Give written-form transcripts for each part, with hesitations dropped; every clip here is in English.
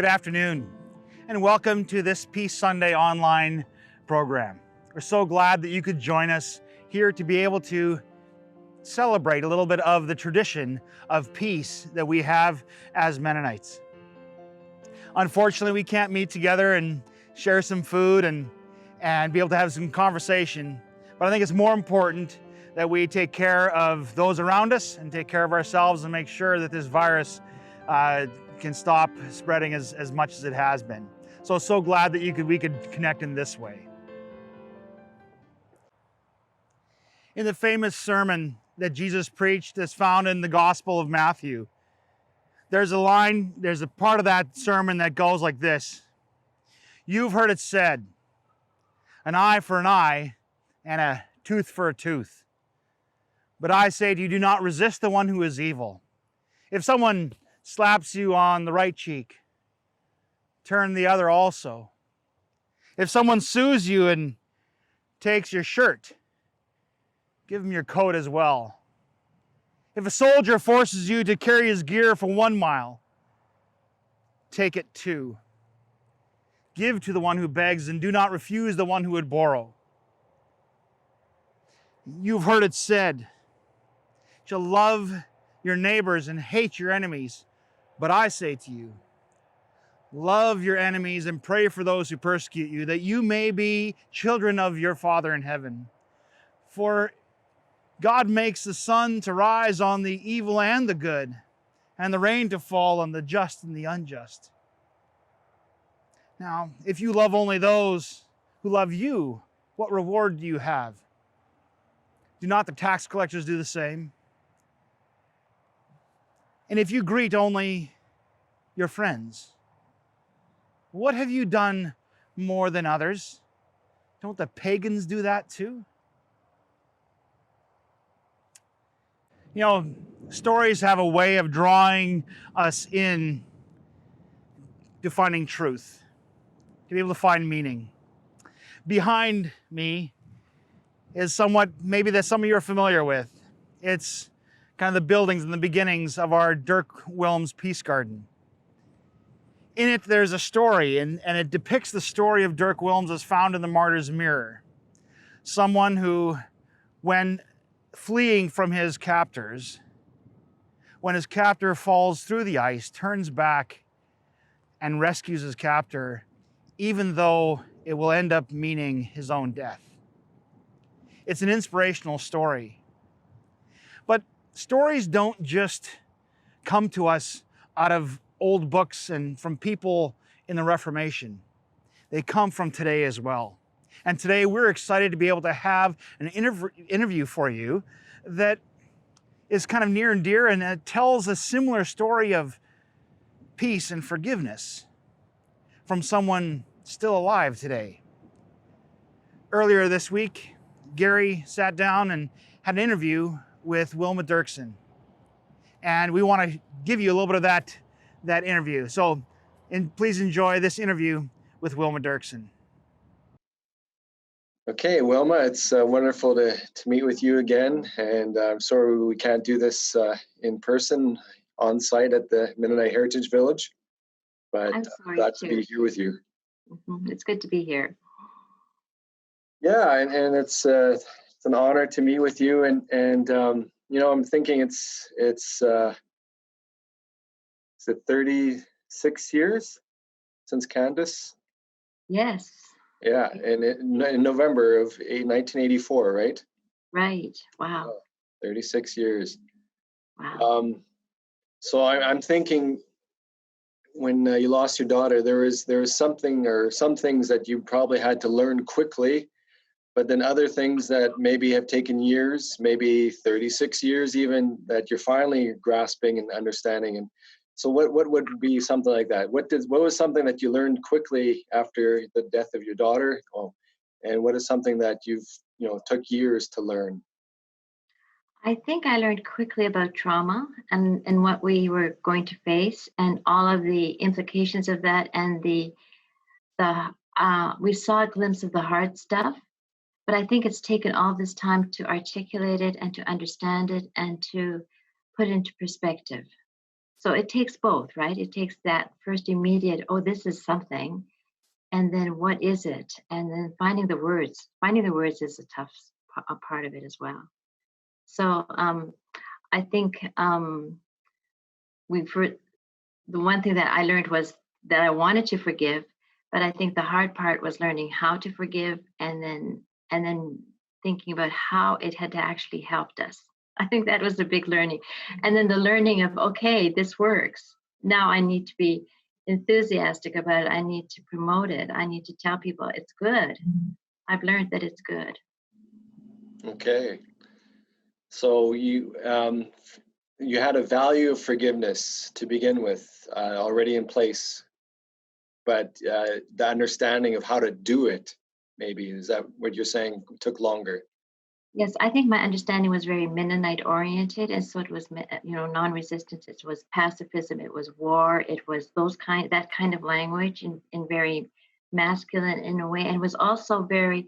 afternoon, and welcome to this Peace Sunday online program. We're so glad that you could join us here to be able to celebrate a little bit of the tradition of peace that we have as Mennonites. Unfortunately, we can't meet together and share some food and be able to have some conversation, but I think it's more important that we take care of those around us and take care of ourselves and make sure that this virus can stop spreading as much as it has been. So glad that we could connect in this way. In the famous sermon that Jesus preached that's found in the Gospel of Matthew, there's a part of that sermon that goes like this: "You've heard it said, an eye for an eye and a tooth for a tooth. But I say to you, do not resist the one who is evil. If someone slaps you on the right cheek, turn the other also. If someone sues you and takes your shirt, give him your coat as well. If a soldier forces you to carry his gear for 1 mile, take it 2. Give to the one who begs and do not refuse the one who would borrow. You've heard it said, you shall love your neighbors and hate your enemies. But I say to you, love your enemies and pray for those who persecute you, that you may be children of your Father in heaven. For God makes the sun to rise on the evil and the good, and the rain to fall on the just and the unjust. Now, if you love only those who love you, what reward do you have? Do not the tax collectors do the same? And if you greet only your friends, what have you done more than others? Don't the pagans do that too? You know, stories have a way of drawing us in to finding truth, to be able to find meaning. Behind me is somewhat, maybe that some of you are familiar with. It's kind of the buildings and the beginnings of our Dirk Wilms Peace Garden. In it, there's a story, and it depicts the story of Dirk Wilms as found in the Martyr's Mirror. Someone who, when fleeing from his captors, when his captor falls through the ice, turns back and rescues his captor, even though it will end up meaning his own death. It's an inspirational story. But stories don't just come to us out of old books and from people in the Reformation. They come from today as well. And today we're excited to be able to have an interview for you that is kind of near and dear, and it tells a similar story of peace and forgiveness from someone still alive today. Earlier this week, Gary sat down and had an interview with Wilma Derksen. And we want to give you a little bit of that interview. So please enjoy this interview with Wilma Derksen. Okay, Wilma, it's wonderful to meet with you again. And I'm sorry we can't do this in person on site at the Mennonite Heritage Village, but I'm glad to be here with you. It's good to be here. Yeah, and it's an honor to meet with you. And you know, I'm thinking it's 36 years since Candace? Yes. Yeah, and in November of 1984, right? Right. Wow. 36 years. Wow. So I'm thinking, when you lost your daughter, there was something or some things that you probably had to learn quickly, but then other things that maybe have taken years, maybe 36 years even, that you're finally grasping and understanding. And so what would be something like that? What was something that you learned quickly after the death of your daughter? And what is something that took years to learn? I think I learned quickly about trauma and what we were going to face and all of the implications of that, and we saw a glimpse of the hard stuff, but I think it's taken all this time to articulate it and to understand it and to put it into perspective. So it takes both, right? It takes that first immediate, oh, this is something, and then what is it? And then finding the words. Finding the words is a tough a part of it as well. So I think the one thing that I learned was that I wanted to forgive, but I think the hard part was learning how to forgive, and then thinking about how it had actually helped us. I think that was the big learning. And then the learning of, okay, this works. Now I need to be enthusiastic about it. I need to promote it. I need to tell people it's good. I've learned that it's good. Okay. So you had a value of forgiveness to begin with already in place, but the understanding of how to do it, maybe, is that what you're saying, took longer? Yes, I think my understanding was very Mennonite oriented, and so it was, non-resistance. It was pacifism. It was war. It was that kind of language, in very masculine in a way, and was also very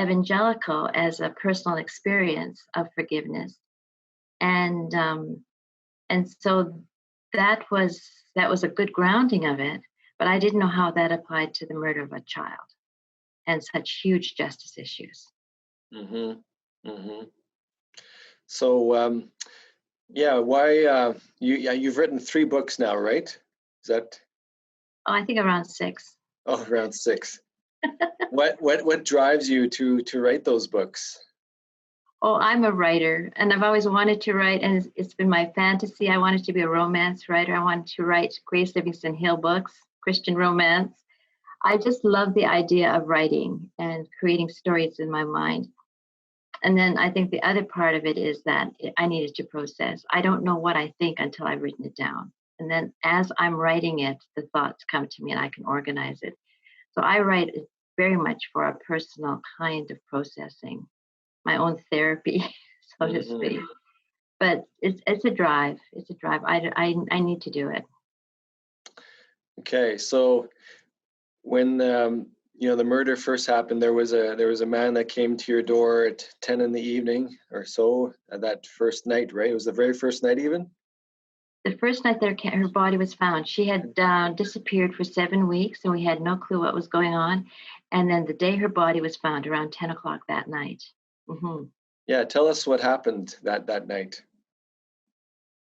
evangelical as a personal experience of forgiveness, and so that was a good grounding of it. But I didn't know how that applied to the murder of a child and such huge justice issues. Mm-hmm. Mm-hmm. So, yeah, why you've written 3 books now, right? Is that? Oh, I think around 6. Oh, around 6. What drives you to write those books? Oh, I'm a writer, and I've always wanted to write, and it's been my fantasy. I wanted to be a romance writer. I wanted to write Grace Livingston Hill books, Christian romance. I just love the idea of writing and creating stories in my mind. And then I think the other part of it is that I needed to process. I don't know what I think until I've written it down. And then as I'm writing it, the thoughts come to me and I can organize it. So I write it very much for a personal kind of processing, my own therapy, so to Mm-hmm. speak. But it's a drive. It's a drive. I need to do it. Okay, so when the murder first happened, there was a man that came to your door at 10 in the evening or so, that first night, right? It was the very first night, even? The first night her body was found, she had disappeared for 7 weeks, and we had no clue what was going on. And then the day her body was found, around 10 o'clock that night. Mm-hmm. Yeah, tell us what happened that night.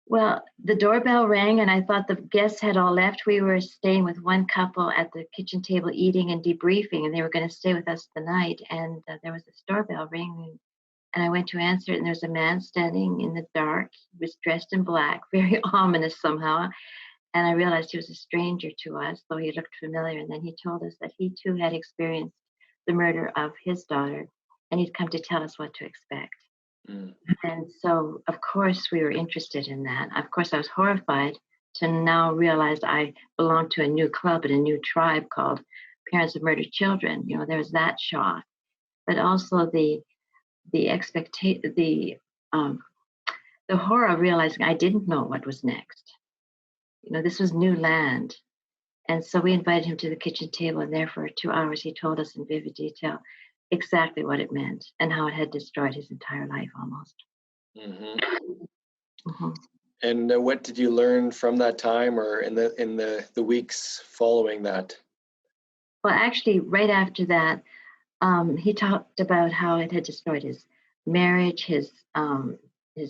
Well, the doorbell rang, and I thought the guests had all left. We were staying with one couple at the kitchen table eating and debriefing, and they were going to stay with us the night. And there was this doorbell ring, and I went to answer it, and there's a man standing in the dark. He was dressed in black, very ominous somehow. And I realized he was a stranger to us, though he looked familiar. And then he told us that he too had experienced the murder of his daughter, and he'd come to tell us what to expect. Mm. And so, of course, we were interested in that. Of course, I was horrified to now realize I belonged to a new club and a new tribe called Parents of Murdered Children. There was that shock, but also the horror of realizing I didn't know what was next. This was new land. And so we invited him to the kitchen table, and there for 2 hours, he told us in vivid detail exactly what it meant and how it had destroyed his entire life almost. Mm-hmm. Mm-hmm. And what did you learn from that time, or in the weeks following that? Well, actually, right after that, he talked about how it had destroyed his marriage, his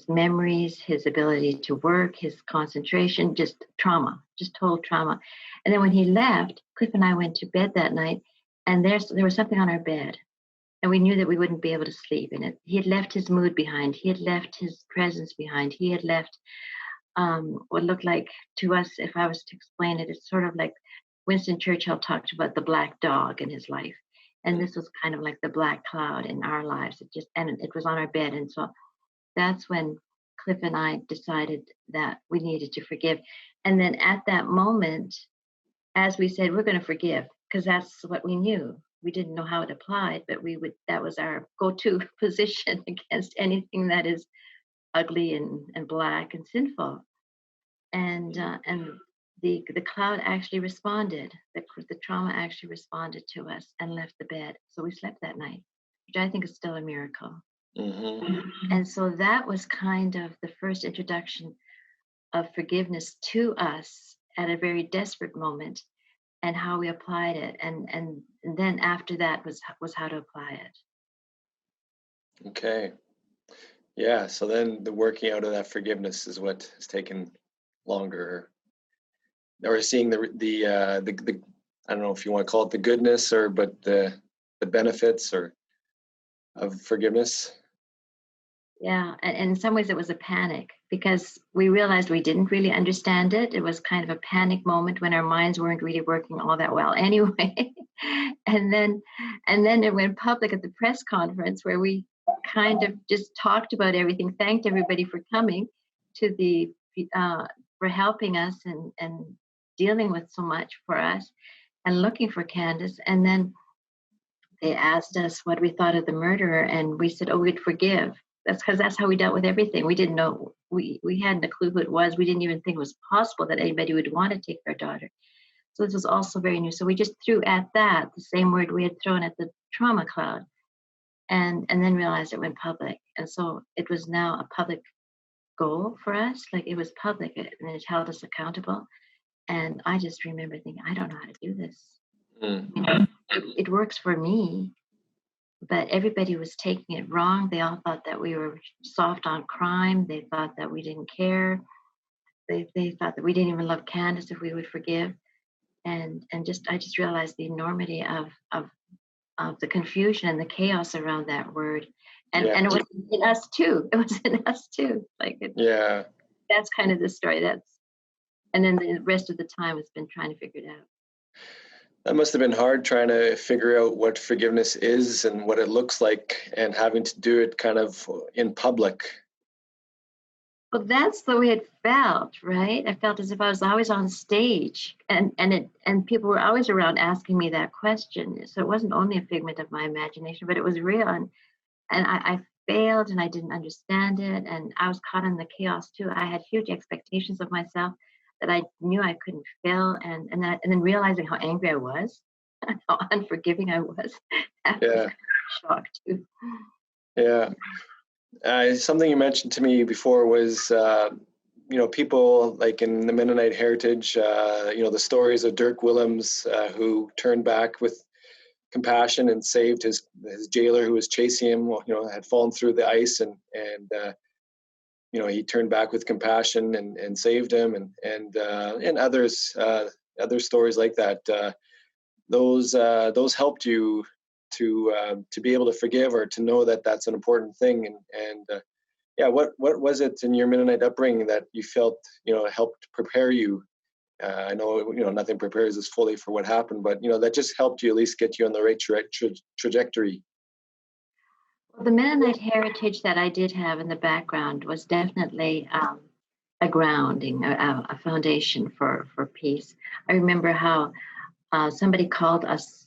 memories, his ability to work, his concentration, just trauma, just total trauma. And then when he left, Cliff and I went to bed that night, and there was something on our bed, and we knew that we wouldn't be able to sleep in it. He had left his mood behind. He had left his presence behind. He had left what looked like to us, if I was to explain it, it's sort of like Winston Churchill talked about the black dog in his life. And this was kind of like the black cloud in our lives. And it was on our bed. And so that's when Cliff and I decided that we needed to forgive. And then at that moment, as we said, we're going to forgive, because that's what we knew. We didn't know how it applied, but that was our go-to position against anything that is ugly and black and sinful. And the cloud actually responded. The trauma actually responded to us and left the bed. So we slept that night, which I think is still a miracle. Mm-hmm. And so that was kind of the first introduction of forgiveness to us at a very desperate moment, and how we applied it, and then after that was how to apply it. Okay. Yeah. So then the working out of that forgiveness is what has taken longer, or seeing the I don't know if you want to call it the goodness, but the benefits or of forgiveness. Yeah, and in some ways it was a panic because we realized we didn't really understand it. It was kind of a panic moment when our minds weren't really working all that well anyway. and then it went public at the press conference where we kind of just talked about everything, thanked everybody for coming to the for helping us and dealing with so much for us and looking for Candace. And then they asked us what we thought of the murderer, and we said, oh, we'd forgive. That's because that's how we dealt with everything. We didn't know, we hadn't a clue who it was. We didn't even think it was possible that anybody would want to take our daughter. So this was also very new. So we just threw at that the same word we had thrown at the trauma cloud, and then realized it went public. And so it was now a public goal for us. Like, it was public, and it held us accountable. And I just remember thinking, I don't know how to do this. Mm. It works for me, but everybody was taking it wrong. They all thought that we were soft on crime. They thought that we didn't care. They thought that we didn't even love Candace if we would forgive. And I just realized the enormity of the confusion and the chaos around that word. And Yeah. and it was in us too. It was in us too. Yeah. That's kind of the story. And then the rest of the time has been trying to figure it out. That must have been hard, trying to figure out what forgiveness is and what it looks like, and having to do it kind of in public. Well, that's the way it felt, right? I felt as if I was always on stage, and people were always around asking me that question. So it wasn't only a figment of my imagination, but it was real. And I failed, and I didn't understand it, and I was caught in the chaos too. I had huge expectations of myself that I knew I couldn't fail, and then realizing how angry I was, how unforgiving I was. That was Yeah. kind of a shock too. Yeah. Something you mentioned to me before was, people like in the Mennonite Heritage, the stories of Dirk Willems, who turned back with compassion and saved his jailer who was chasing him, had fallen through the ice, and he turned back with compassion and saved him, and others, other stories like that. Those helped you to be able to forgive, or to know that that's an important thing. What was it in your Mennonite upbringing that you felt helped prepare you? I know nothing prepares us fully for what happened, but that just helped you at least get you on the right trajectory. Well, the Mennonite heritage that I did have in the background was definitely a grounding, a foundation for peace. I remember how somebody called us,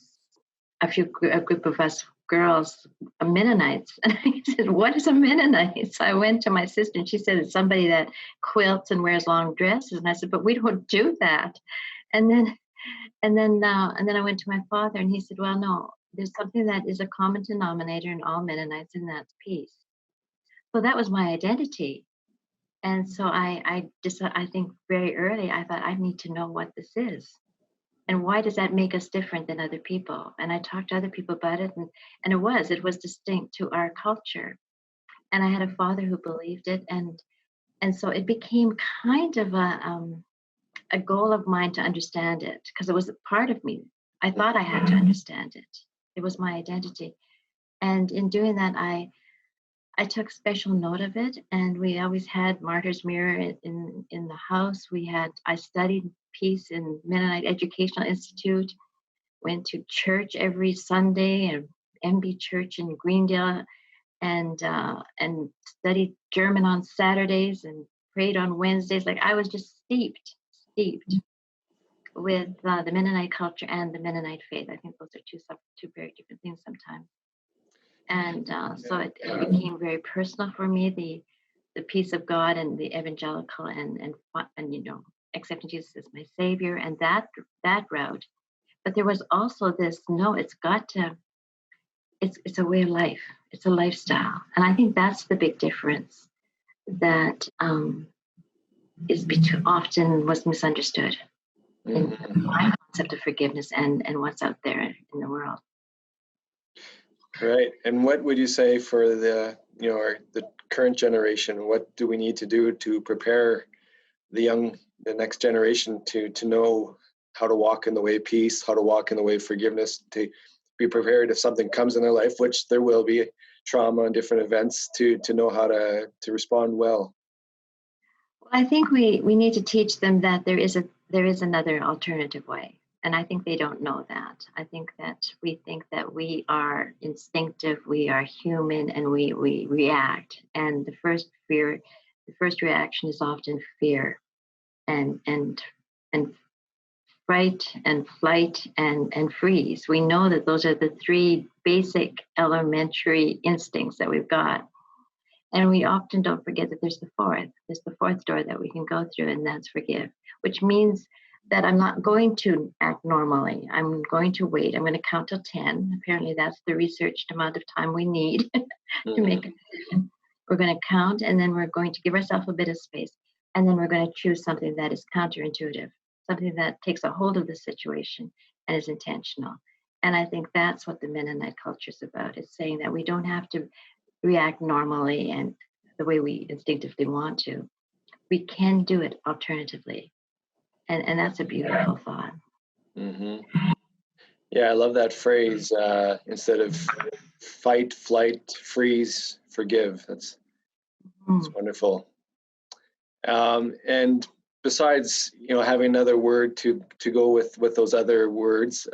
a group of us girls, Mennonites. And I said, what is a Mennonite? So I went to my sister, and she said, it's somebody that quilts and wears long dresses. And I said, but we don't do that. And then I went to my father, and he said, well, no, there's something that is a common denominator in all Mennonites, and that's peace. So that was my identity. And so I think very early, I thought, I need to know what this is. And why does that make us different than other people? And I talked to other people about it, and it was distinct to our culture. And I had a father who believed it, and so it became kind of a goal of mine to understand it, because it was a part of me. I thought I had to understand it. It was my identity. And in doing that, I took special note of it, and we always had Martyr's Mirror in the house. I studied peace in Mennonite Educational Institute, went to church every Sunday, and MB Church in Greendale, and studied German on Saturdays and prayed on Wednesdays. Like, I was just steeped with the Mennonite culture and the Mennonite faith. I think those are two very different things sometimes. And so it became very personal for me, the peace of God and the evangelical and accepting Jesus as my Savior, and that route. But there was also this, no, it's a way of life. It's a lifestyle. And I think that's the big difference, that often was misunderstood in Mhm. my concept of forgiveness and what's out there in the world. Right. And what would you say for the current generation? What do we need to do to prepare the next generation to know how to walk in the way of peace, how to walk in the way of forgiveness, to be prepared if something comes in their life, which there will be trauma and different events, to know how to respond well. Well, I think we need to teach them that there is another alternative way. And I think they don't know that. I think that we think that we are instinctive, we are human, and we react. And the first reaction is often fear and fright and flight and freeze. We know that those are the three basic elementary instincts that we've got. And we often don't forget that there's the fourth. There's the fourth door that we can go through, and that's forgive, which means that I'm not going to act normally. I'm going to wait. I'm going to count till 10. Apparently, that's the researched amount of time we need to make a decision. We're going to count, and then we're going to give ourselves a bit of space. And then we're going to choose something that is counterintuitive, something that takes a hold of the situation and is intentional. And I think that's what the Mennonite culture is about. It's saying that we don't have to react normally and the way we instinctively want to. We can do it alternatively. And that's a beautiful thought. Hmm. Yeah, I love that phrase. Instead of fight, flight, freeze, forgive. That's wonderful. And besides, having another word to go with those other words,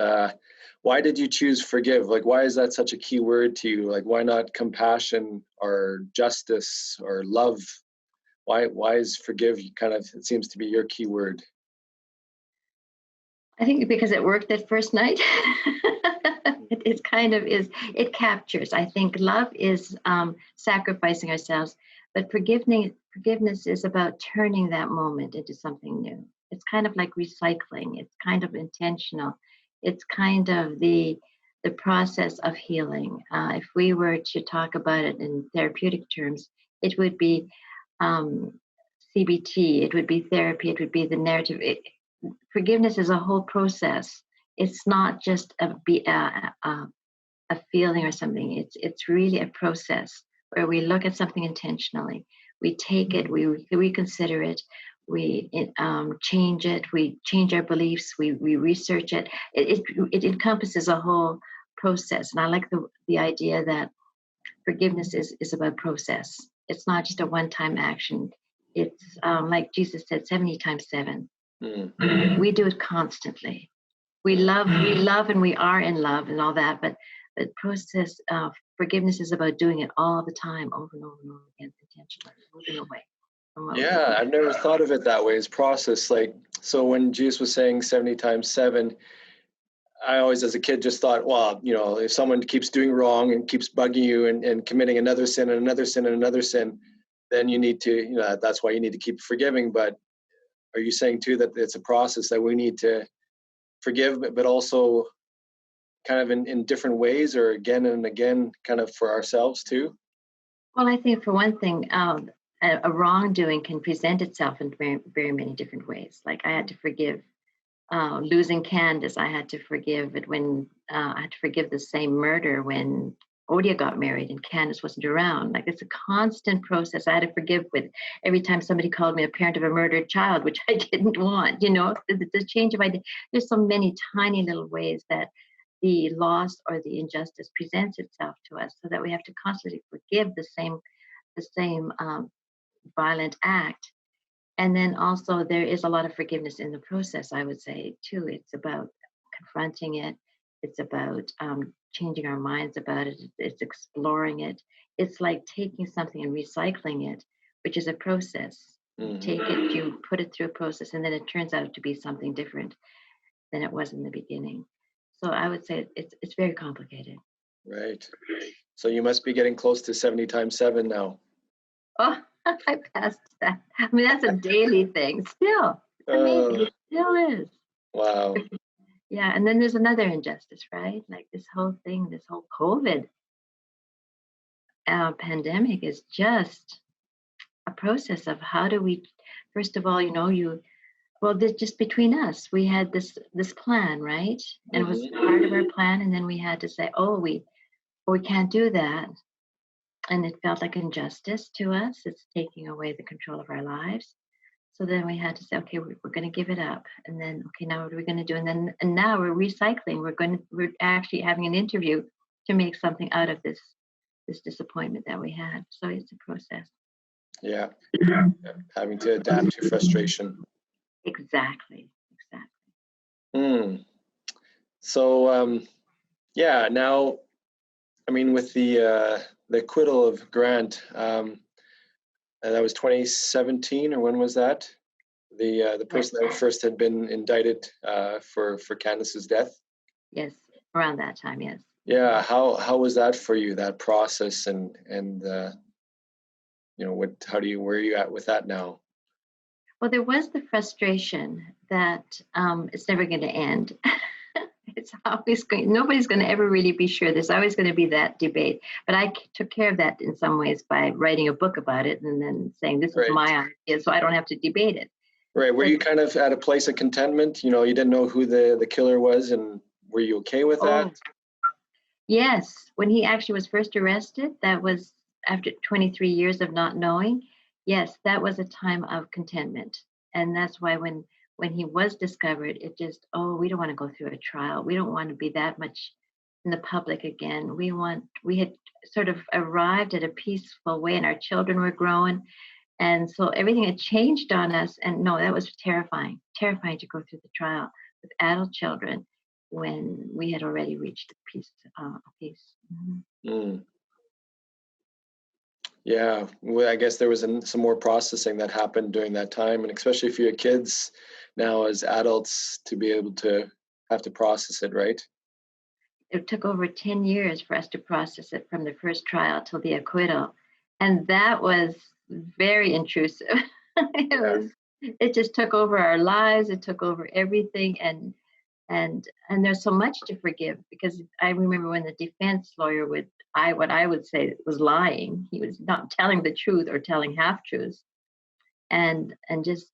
why did you choose forgive? Like, why is that such a key word to you? Like, why not compassion or justice or love? Why is forgive it seems to be your key word? I think because it worked that first night. It kind of is, it captures. I think love is sacrificing ourselves, but forgiveness is about turning that moment into something new. It's kind of like recycling. It's kind of intentional. It's kind of the process of healing. If we were to talk about it in therapeutic terms, it would be um, CBT. It would be therapy. It would be the narrative. Forgiveness is a whole process. It's not just a feeling or something. It's really a process where we look at something intentionally. We take it, we reconsider it, we change it, we change our beliefs, we research it. It encompasses a whole process. And I like the idea that forgiveness is about process. It's not just a one-time action. It's like Jesus said, 70 times 7. We do it constantly. We love, and we are in love and all that, but the process of forgiveness is about doing it all the time, over and over and over again, intentionally, moving away from what we Yeah, I've never thought of it that way as process. Like, so when Jesus was saying 70 times 7, I always, as a kid, just thought, well, if someone keeps doing wrong and keeps bugging you and committing another sin and another sin and another sin, then you need to, that's why you need to keep forgiving. But are you saying too that it's a process that we need to forgive, but also kind of in different ways, or again and again, kind of for ourselves too? Well, I think for one thing, a wrongdoing can present itself in very, very many different ways. Like I had to forgive losing Candace. I had to forgive it when I had to forgive the same murder when Odia got married and Candace wasn't around. Like it's a constant process. I had to forgive with every time somebody called me a parent of a murdered child, which I didn't want. The change of idea. There's so many tiny little ways that the loss or the injustice presents itself to us, so that we have to constantly forgive the same violent act. And then also there is a lot of forgiveness in the process, I would say, too. It's about confronting it. It's about changing our minds about it. It's exploring it. It's like taking something and recycling it, which is a process. You take it, you put it through a process, and then it turns out to be something different than it was in the beginning. So I would say it's very complicated. Right. So you must be getting close to 70 times 7 now. Oh, I passed that. I mean, that's a daily thing. Still, it's amazing. It still is. Wow. Yeah, and then there's another injustice, right? Like this whole thing, this whole COVID pandemic is just a process of how do we, first of all, just between us, we had this plan, right? And it was Mm-hmm. part of our plan, and then we had to say, oh, we can't do that. And it felt like injustice to us. It's taking away the control of our lives. So then we had to say, okay, we're going to give it up. And then, okay, now what are we going to do? And now we're recycling. We're actually having an interview to make something out of this disappointment that we had. So it's a process. Yeah. Having to adapt to frustration. Exactly. So, now, I mean, with the acquittal of Grant, that was 2017, or when was that? The person that first had been indicted for Candace's death. Yes, around that time, yes. Yeah, how was that for you, that process, and where are you at with that now? Well, there was the frustration that it's never going to end. It's always nobody's going to ever really be sure. There's always going to be that debate. But I took care of that in some ways by writing a book about it and then saying, this is my idea, so I don't have to debate it. Right. Were you kind of at a place of contentment? You didn't know who the killer was, and were you okay with that? Yes. When he actually was first arrested, that was after 23 years of not knowing. Yes, that was a time of contentment. And that's why when he was discovered, it just, we don't want to go through a trial. We don't want to be that much in the public again. We had sort of arrived at a peaceful way, and our children were growing. And so everything had changed on us. And no, that was terrifying to go through the trial with adult children when we had already reached a peace. Mm. Yeah, well, I guess there was some more processing that happened during that time, and especially for your kids now as adults to be able to have to process it, right? It took over 10 years for us to process it from the first trial till the acquittal. And that was very intrusive. It just took over our lives. It took over everything. And there's so much to forgive, because I remember when the defense lawyer what I would say was lying. He was not telling the truth or telling half truths. And just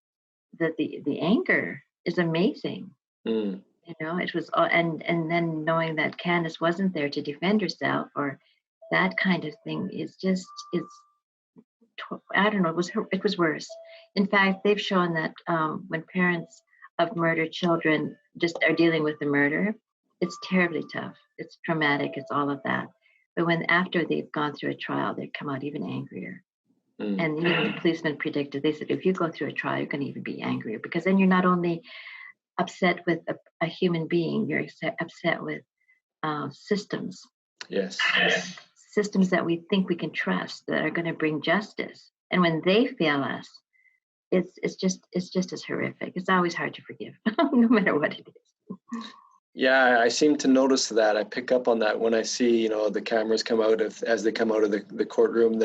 that the anger is amazing. Mm. It was, and then knowing that Candace wasn't there to defend herself or that kind of thing is just, I don't know, it was worse. In fact, they've shown that when parents of murdered children just are dealing with the murder, it's terribly tough. It's traumatic. It's all of that. But after they've gone through a trial, they come out even angrier. Mm. And even the policeman predicted, they said, if you go through a trial, you're going to even be angrier, because then you're not only upset with a human being, you're upset with systems. Yes. Systems that we think we can trust, that are going to bring justice. And when they fail us, it's just as horrific. It's always hard to forgive, no matter what it is. Yeah, I seem to notice that. I pick up on that when I see, the cameras come out as they come out of the courtroom.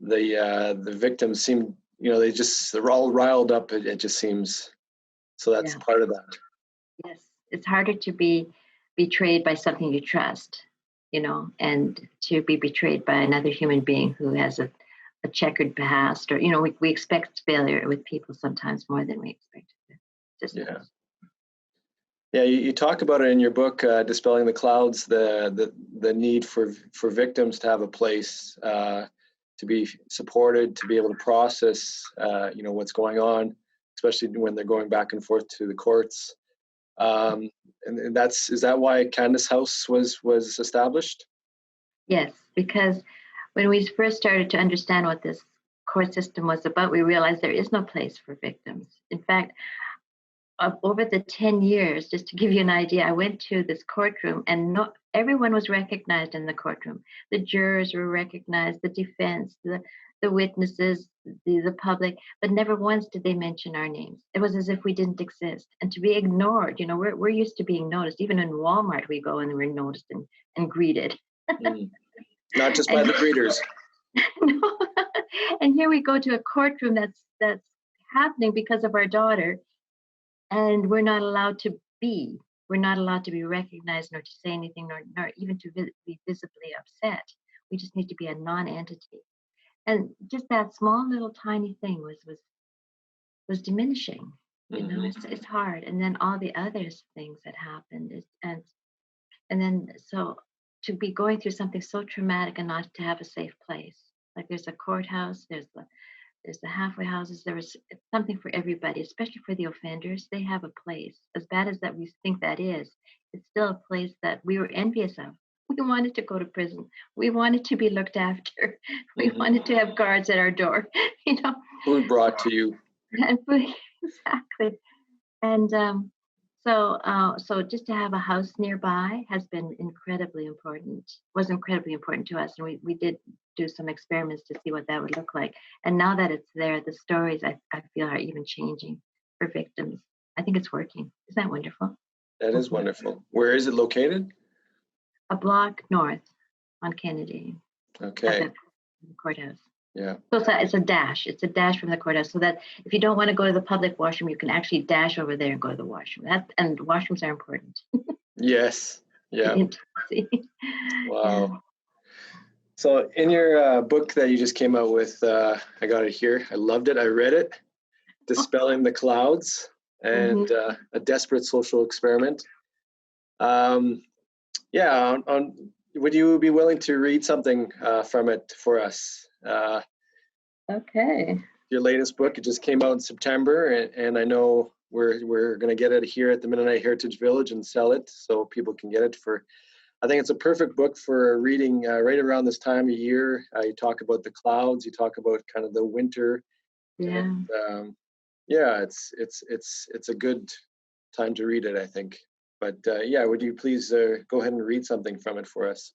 The victims seem, they're all riled up. It just seems. So that's part of that. Yes, it's harder to be betrayed by something you trust, and to be betrayed by another human being who has a checkered past, or we expect failure with people sometimes more than we expect systems. Yeah, you talk about it in your book, Dispelling the Clouds, the need for victims to have a place to be supported, to be able to process, what's going on, especially when they're going back and forth to the courts. And is that why Candace House was established? Yes, because when we first started to understand what this court system was about, we realized there is no place for victims. In fact, over the 10 years, just to give you an idea, I went to this courtroom and everyone was recognized in the courtroom. The jurors were recognized, the defense, the witnesses, the public, but never once did they mention our names. It was as if we didn't exist. And to be ignored, we're used to being noticed. Even in Walmart, we go and we're noticed and greeted. Not just by the greeters. No. And here we go to a courtroom that's happening because of our daughter, and we're not allowed to be. We're not allowed to be recognized, nor to say anything, nor even to be visibly upset. We just need to be a non-entity. And just that small little tiny thing was diminishing. You know, it's hard. And then all the other things that happened and then so to be going through something so traumatic and not to have a safe place. Like there's a courthouse, there's the halfway houses. There was something for everybody, especially for the offenders. They have a place. As bad as that we think that is, it's still a place that we were envious of. We wanted to go to prison. We wanted to be looked after. We wanted to have guards at our door, you know. Food brought to you. And food, exactly. And so just to have a house nearby has been incredibly important, was incredibly important to us. And we did do some experiments to see what that would look like. And now that it's there, the stories I feel are even changing for victims. I think it's working. Isn't that wonderful? That is wonderful. Where is it located? A block north on Kennedy. Okay. At the courthouse. Yeah. So it's a dash. It's a dash from the courthouse, so that if you don't want to go to the public washroom, you can actually dash over there and go to the washroom. And washrooms are important. Yes. Yeah. Wow. Yeah. So in your book that you just came out with, I got it here. I loved it. I read it. Dispelling the Clouds and a Desperate Social Experiment. Yeah. Would you be willing to read something from it for us? Okay. Your latest book, it just came out in September, and I know we're going to get it here at the Mennonite Heritage Village and sell it so people can get it for. I think it's a perfect book for reading right around this time of year. You talk about the clouds, you talk about kind of the winter. Yeah. And, yeah, it's a good time to read it, I think. But yeah, would you please go ahead and read something from it for us?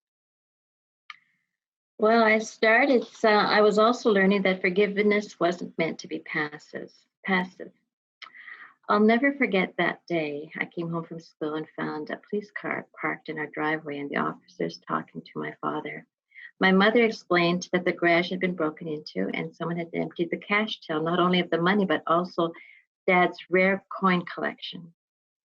Well, I was also learning that forgiveness wasn't meant to be passive. I'll never forget that day. I came home from school and found a police car parked in our driveway and the officers talking to my father. My mother explained that the garage had been broken into and someone had emptied the cash till, not only of the money, but also Dad's rare coin collection.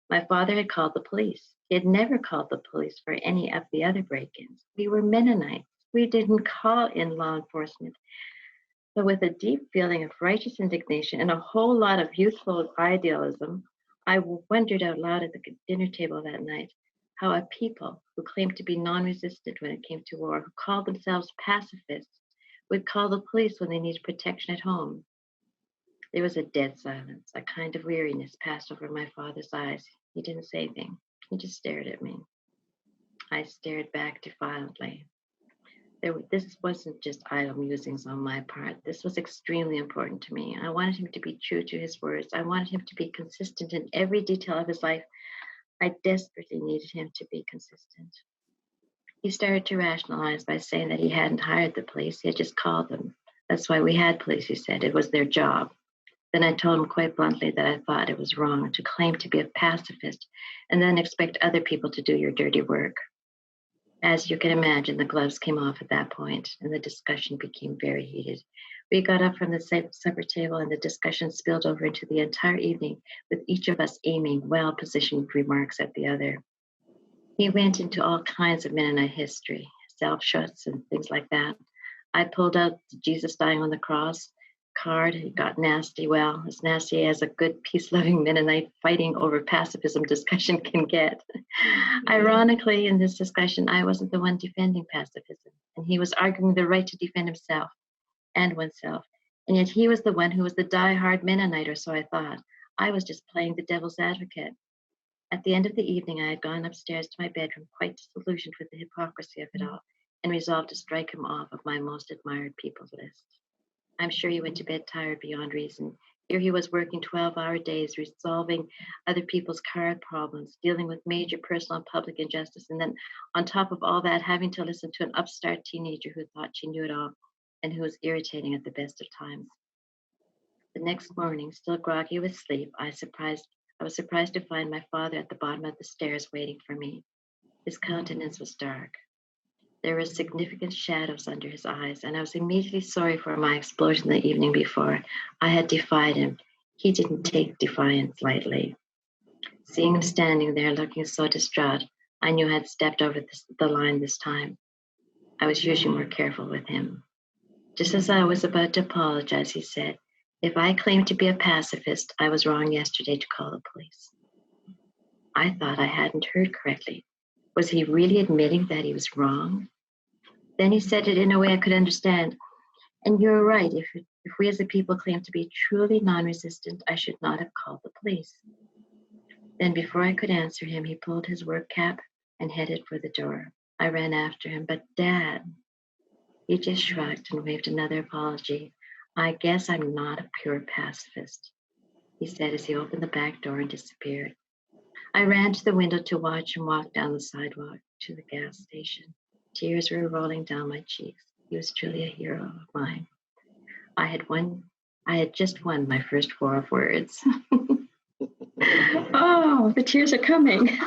My father had called the police. He had never called the police for any of the other break-ins. We were Mennonites. We didn't call in law enforcement. But with a deep feeling of righteous indignation and a whole lot of youthful idealism, I wondered out loud at the dinner table that night how a people who claimed to be non-resistant when it came to war, who called themselves pacifists, would call the police when they needed protection at home. There was a dead silence. A kind of weariness passed over my father's eyes. He didn't say anything. He just stared at me. I stared back defiantly. This wasn't just idle musings on my part. This was extremely important to me. I wanted him to be true to his words. I wanted him to be consistent in every detail of his life. I desperately needed him to be consistent. He started to rationalize by saying that he hadn't hired the police. He had just called them. That's why we had police, he said. It was their job. Then I told him quite bluntly that I thought it was wrong to claim to be a pacifist and then expect other people to do your dirty work. As you can imagine, the gloves came off at that point, and the discussion became very heated. We got up from the supper table, and the discussion spilled over into the entire evening, with each of us aiming well-positioned remarks at the other. He went into all kinds of Mennonite history, self-shuts and things like that. I pulled out the Jesus dying on the cross card. It got nasty. Well, as nasty as a good peace-loving Mennonite fighting over pacifism discussion can get. Ironically, in this discussion, I wasn't the one defending pacifism, and he was arguing the right to defend himself and oneself. And yet he was the one who was the die-hard Mennonite, or so I thought. I was just playing the devil's advocate. At the end of the evening, I had gone upstairs to my bedroom, quite disillusioned with the hypocrisy of it all, and resolved to strike him off of my most admired people's list. I'm sure he went to bed tired beyond reason. Here he was working 12-hour days, resolving other people's card problems, dealing with major personal and public injustice, and then on top of all that, having to listen to an upstart teenager who thought she knew it all and who was irritating at the best of times. The next morning, still groggy with sleep, I was surprised to find my father at the bottom of the stairs waiting for me. His countenance was dark. There were significant shadows under his eyes, and I was immediately sorry for my explosion the evening before. I had defied him. He didn't take defiance lightly. Seeing him standing there looking so distraught, I knew I had stepped over the line this time. I was usually more careful with him. Just as I was about to apologize, he said, if I claimed to be a pacifist, I was wrong yesterday to call the police. I thought I hadn't heard correctly. Was he really admitting that he was wrong? Then he said it in a way I could understand. And you're right. If we as a people claim to be truly non-resistant, I should not have called the police. Then before I could answer him, he pulled his work cap and headed for the door. I ran after him, but Dad, he just shrugged and waved another apology. I guess I'm not a pure pacifist, he said as he opened the back door and disappeared. I ran to the window to watch him walk down the sidewalk to the gas station. Tears were rolling down my cheeks. He was truly a hero of mine. I had just won my first war of words. Oh, the tears are coming.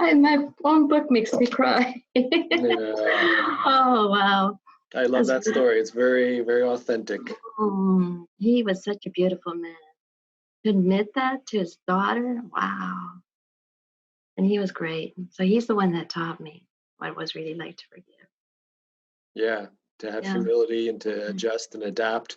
My own book makes me cry. Oh, wow. I love that story. It's very, very authentic. He was such a beautiful man. To admit that to his daughter, wow. And he was great. So he's the one that taught me what it was really like to forgive. Yeah, to have humility and to adjust and adapt.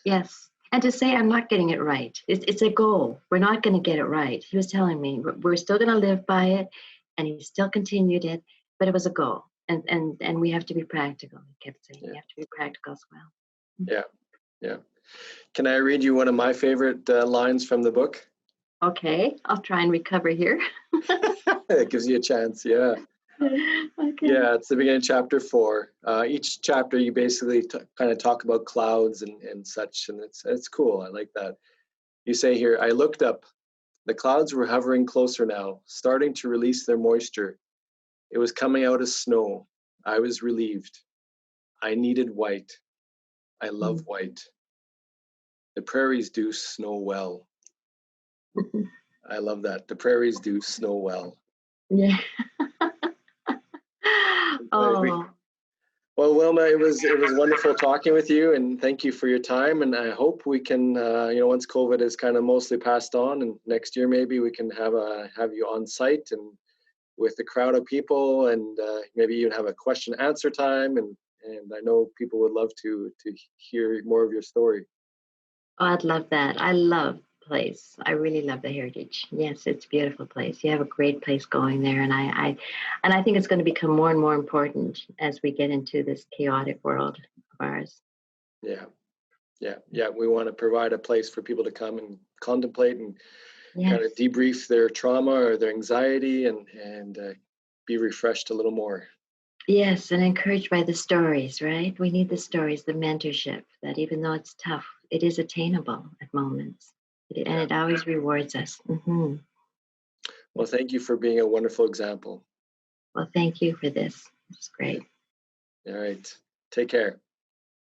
Yes. And to say, I'm not getting it right. It's a goal. We're not going to get it right. He was telling me, we're still going to live by it. And he still continued it, but it was a goal. And we have to be practical. He kept saying, you have to be practical as well. Yeah. Can I read you one of my favorite lines from the book? Okay, I'll try and recover here. It gives you a chance, yeah. Okay. Yeah, it's the beginning of chapter 4. Each chapter you basically kind of talk about clouds and such, and it's cool. I like that. You say here, I looked up. The clouds were hovering closer now, starting to release their moisture. It was coming out as snow. I was relieved. I needed white. I love white. The prairies do snow well. I love that. The prairies do snow well. Yeah. Oh. Well, Wilma, it was wonderful talking with you, and thank you for your time. And I hope we can, once COVID is kind of mostly passed on, and next year maybe we can have you on site and with a crowd of people, and maybe even have a question and answer time. And I know people would love to hear more of your story. Oh, I'd love that. I love the place. I really love the Heritage. Yes, it's a beautiful place. You have a great place going there, and I think it's going to become more and more important as we get into this chaotic world of ours. Yeah. We want to provide a place for people to come and contemplate and kind of debrief their trauma or their anxiety and be refreshed a little more. Yes, and encouraged by the stories, right? We need the stories, the mentorship, that even though it's tough, it is attainable at moments. And it always rewards us. Mm-hmm. Well, thank you for being a wonderful example. Well, thank you for this. It's great. All right. Take care.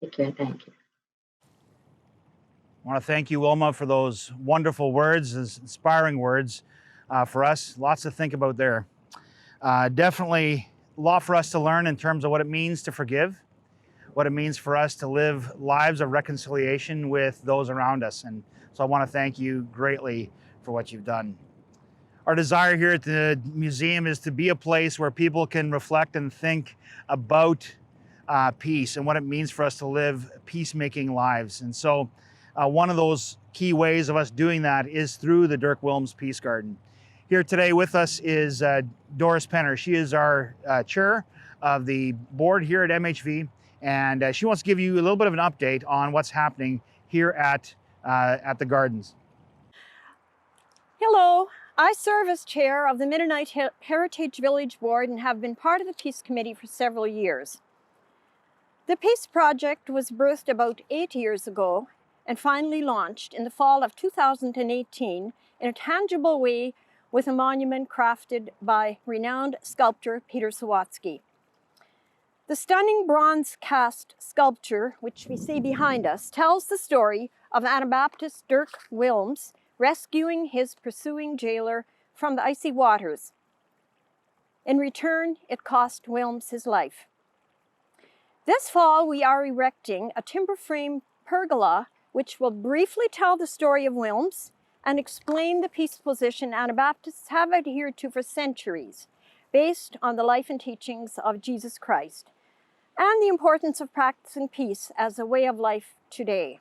Take care. Thank you. I want to thank you, Wilma, for those wonderful words, those inspiring words for us. Lots to think about there. Definitely a lot for us to learn in terms of what it means to forgive, what it means for us to live lives of reconciliation with those around us. And so I want to thank you greatly for what you've done. Our desire here at the museum is to be a place where people can reflect and think about peace and what it means for us to live peacemaking lives. And so one of those key ways of us doing that is through the Dirk Wilms Peace Garden. Here today with us is Doris Penner. She is our chair of the board here at MHV, and she wants to give you a little bit of an update on what's happening here at the gardens. Hello, I serve as chair of the Mennonite Heritage Village board and have been part of the Peace Committee for several years. The Peace Project was birthed about 8 years ago and finally launched in the fall of 2018 in a tangible way with a monument crafted by renowned sculptor Peter Sawatsky. The stunning bronze cast sculpture, which we see behind us, tells the story of Anabaptist Dirk Wilms rescuing his pursuing jailer from the icy waters. In return, it cost Wilms his life. This fall, we are erecting a timber frame pergola, which will briefly tell the story of Wilms and explain the peace position Anabaptists have adhered to for centuries, based on the life and teachings of Jesus Christ. and the importance of practicing peace as a way of life today.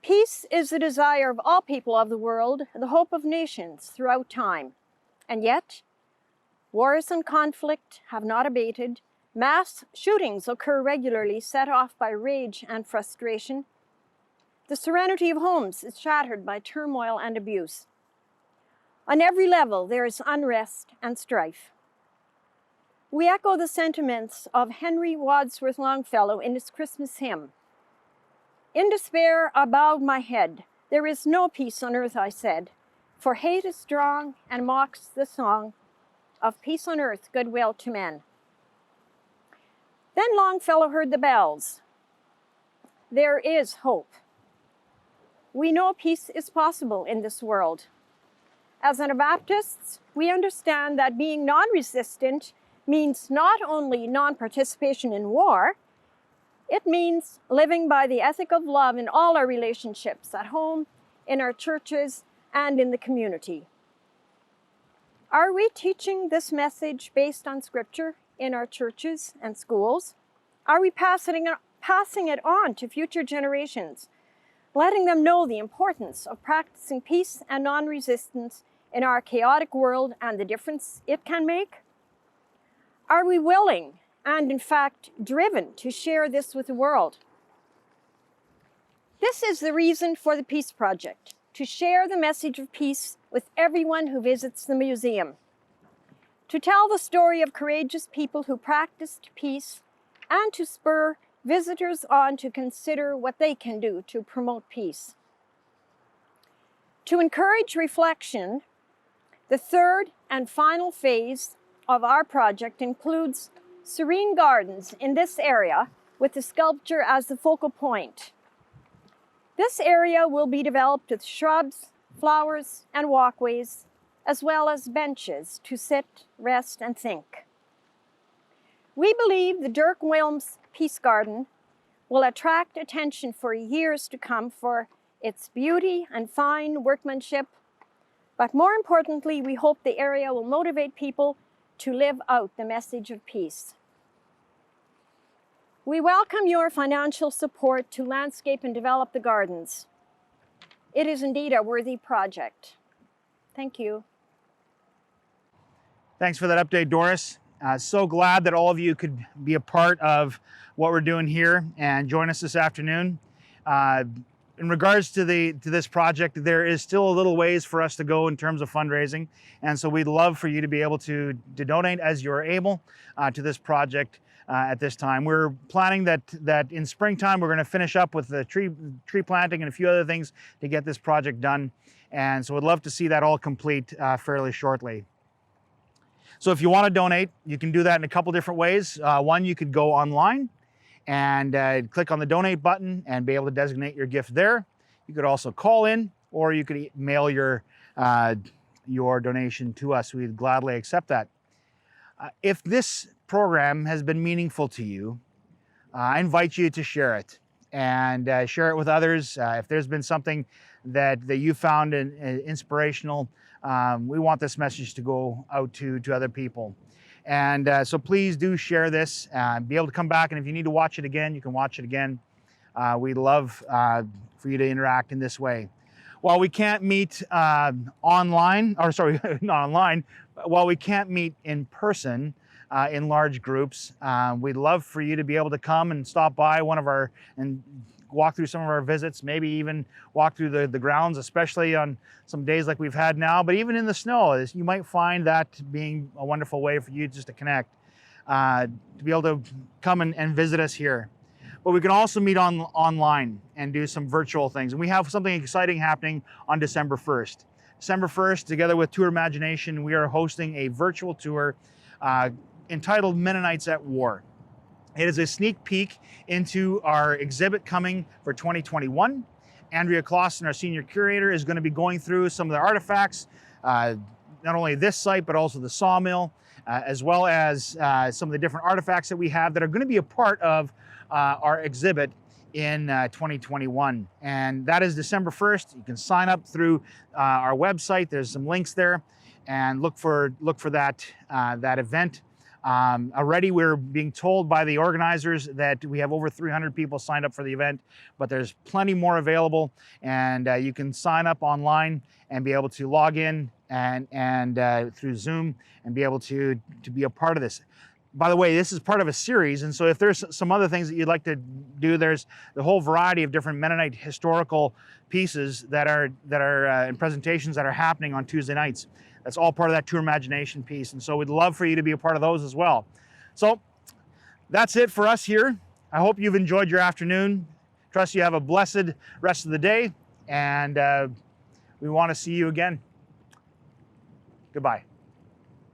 Peace is the desire of all people of the world, the hope of nations throughout time. And yet, wars and conflict have not abated. Mass shootings occur regularly, set off by rage and frustration. The serenity of homes is shattered by turmoil and abuse. On every level, there is unrest and strife. We echo the sentiments of Henry Wadsworth Longfellow in his Christmas hymn. In despair, I bowed my head. There is no peace on earth, I said, for hate is strong and mocks the song of peace on earth, goodwill to men. Then Longfellow heard the bells. There is hope. We know peace is possible in this world. As Anabaptists, we understand that being non-resistant means not only non-participation in war, it means living by the ethic of love in all our relationships, at home, in our churches, and in the community. Are we teaching this message based on Scripture in our churches and schools? Are we passing it on to future generations, letting them know the importance of practicing peace and non-resistance in our chaotic world and the difference it can make? Are we willing and, in fact, driven to share this with the world? This is the reason for the Peace Project, to share the message of peace with everyone who visits the museum, to tell the story of courageous people who practiced peace, and to spur visitors on to consider what they can do to promote peace. To encourage reflection, the third and final phase of our project includes serene gardens in this area with the sculpture as the focal point. This area will be developed with shrubs, flowers, and walkways, as well as benches to sit, rest, and think. We believe the Dirk Wilms Peace Garden will attract attention for years to come for its beauty and fine workmanship, but more importantly, we hope the area will motivate people to live out the message of peace. We welcome your financial support to landscape and develop the gardens. It is indeed a worthy project. Thank you. Thanks for that update, Doris. So glad that all of you could be a part of what we're doing here and join us this afternoon. In regards to this project, there is still a little ways for us to go in terms of fundraising, and so we'd love for you to be able to donate as you're able to this project at this time. We're planning that in springtime we're going to finish up with the tree planting and a few other things to get this project done, and so we'd love to see that all complete fairly shortly. So if you want to donate, you can do that in a couple different ways. One, you could go online and click on the donate button and be able to designate your gift there. You could also call in, or you could mail your donation to us. We'd gladly accept that. If this program has been meaningful to you, I invite you to share it and share it with others. If there's been something that you found inspirational, we want this message to go out to other people. And so please do share this, be able to come back, and if you need to watch it again, you can watch it again. We'd love for you to interact in this way. While we can't meet online, or sorry, not online, while we can't meet in person in large groups, we'd love for you to be able to come and stop by and walk through some of our visits, maybe even walk through the grounds, especially on some days like we've had now, but even in the snow, you might find that being a wonderful way for you just to connect, to be able to come and visit us here. But we can also meet online and do some virtual things. And we have something exciting happening on December 1st. December 1st, together with Tour Imagination, we are hosting a virtual tour entitled Mennonites at War. It is a sneak peek into our exhibit coming for 2021. Andrea Clausen, our senior curator, is going to be going through some of the artifacts, not only this site, but also the sawmill, as well as some of the different artifacts that we have that are going to be a part of our exhibit in 2021. And that is December 1st. You can sign up through our website. There's some links there, and look for that event. Already we're being told by the organizers that we have over 300 people signed up for the event, but there's plenty more available, and you can sign up online and be able to log in and through Zoom and be able to be a part of this. By the way, this is part of a series, and so if there's some other things that you'd like to do, there's the whole variety of different Mennonite historical pieces that are and presentations that are happening on Tuesday nights. That's all part of that Tour Imagination piece, and so we'd love for you to be a part of those as well. So that's it for us here. I hope you've enjoyed your afternoon. Trust you have a blessed rest of the day, and we want to see you again. Goodbye.